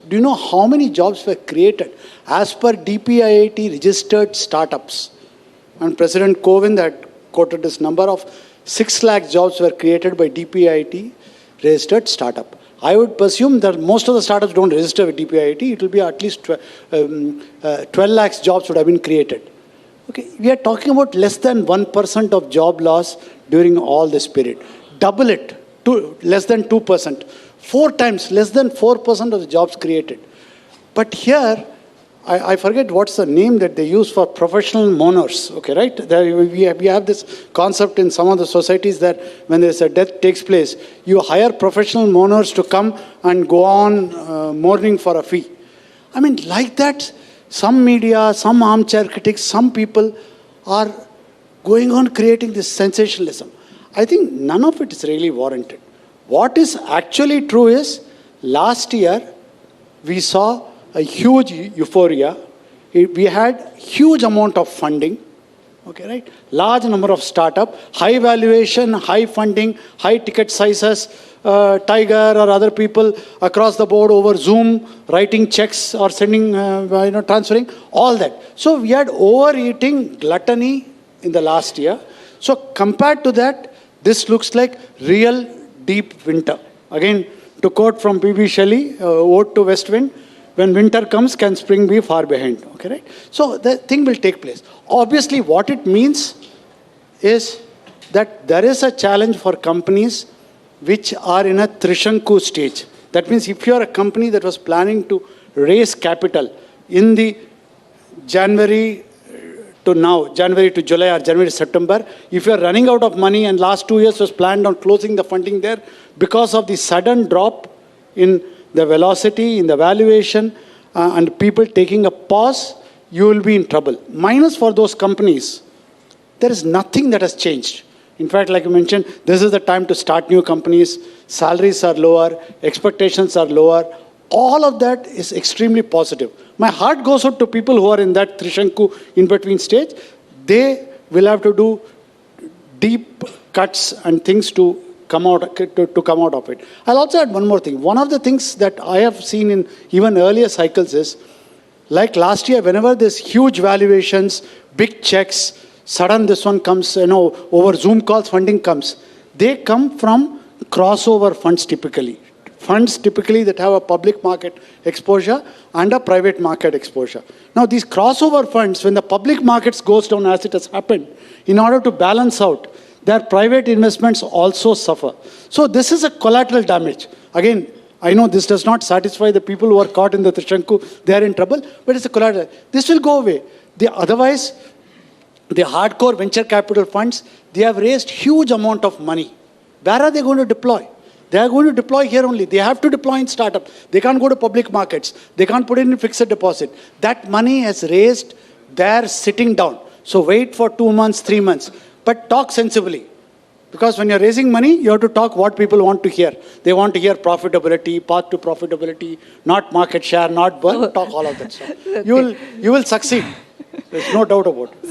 Do you know how many jobs were created as per DPIIT registered startups? And President Kovind had quoted this number of 6 lakh jobs were created by DPIIT registered startup. I would presume that most of the startups don't register with DPIIT. It will be at least 12 lakhs jobs would have been created. Okay, we are talking about less than 1% of job loss during all this period. Double it to less than 2%. 4 times, less than 4% of the jobs created. But here, I forget what's the name that they use for professional mourners, okay, right? There we have this concept in some of the societies that when there's a death takes place, you hire professional mourners to come and go on mourning for a fee. I mean, like that, some media, some armchair critics, some people are going on creating this sensationalism. I think none of it is really warranted. What is actually true is, last year, we saw a huge euphoria. We had huge amount of funding, okay, right? Large number of startup, high valuation, high funding, high ticket sizes, Tiger or other people across the board over Zoom, writing checks or sending, transferring, all that. So we had overeating, gluttony in the last year. So compared to that, this looks like real deep winter. Again, to quote from P.B. Shelley, Ode to West Wind, when winter comes, can spring be far behind? Okay, right? So the thing will take place. Obviously, what it means is that there is a challenge for companies which are in a Trishanku stage. That means if you are a company that was planning to raise capital in the January to now, January to July or January to September, if you are running out of money and last 2 years was planned on closing the funding there, because of the sudden drop in the velocity, in the valuation, and people taking a pause, you will be in trouble. Minus for those companies, there is nothing that has changed. In fact, like you mentioned, this is the time to start new companies. Salaries are lower, expectations are lower. All of that is extremely positive. My heart goes out to people who are in that Trishanku in-between stage. They will have to do deep cuts and things to come out of it. I'll also add one more thing. One of the things that I have seen in even earlier cycles is, like last year, whenever there's huge valuations, big checks, sudden this one comes, over Zoom calls funding comes, they come from crossover funds typically. Funds typically that have a public market exposure and a private market exposure. Now these crossover funds, when the public markets goes down as it has happened, in order to balance out, their private investments also suffer. So this is a collateral damage. Again, I know this does not satisfy the people who are caught in the Trishanku. They are in trouble, but it's a collateral. This will go away. Otherwise, the hardcore venture capital funds, they have raised huge amount of money. Where are they going to deploy? They are going to deploy here only. They have to deploy in startup. They can't go to public markets. They can't put it in fixed deposit. That money has raised there sitting down. So wait for 2 months, 3 months. But talk sensibly. Because when you're raising money, you have to talk what people want to hear. They want to hear profitability, path to profitability, not market share, not burn. Talk all of that stuff. You will succeed. There's no doubt about it.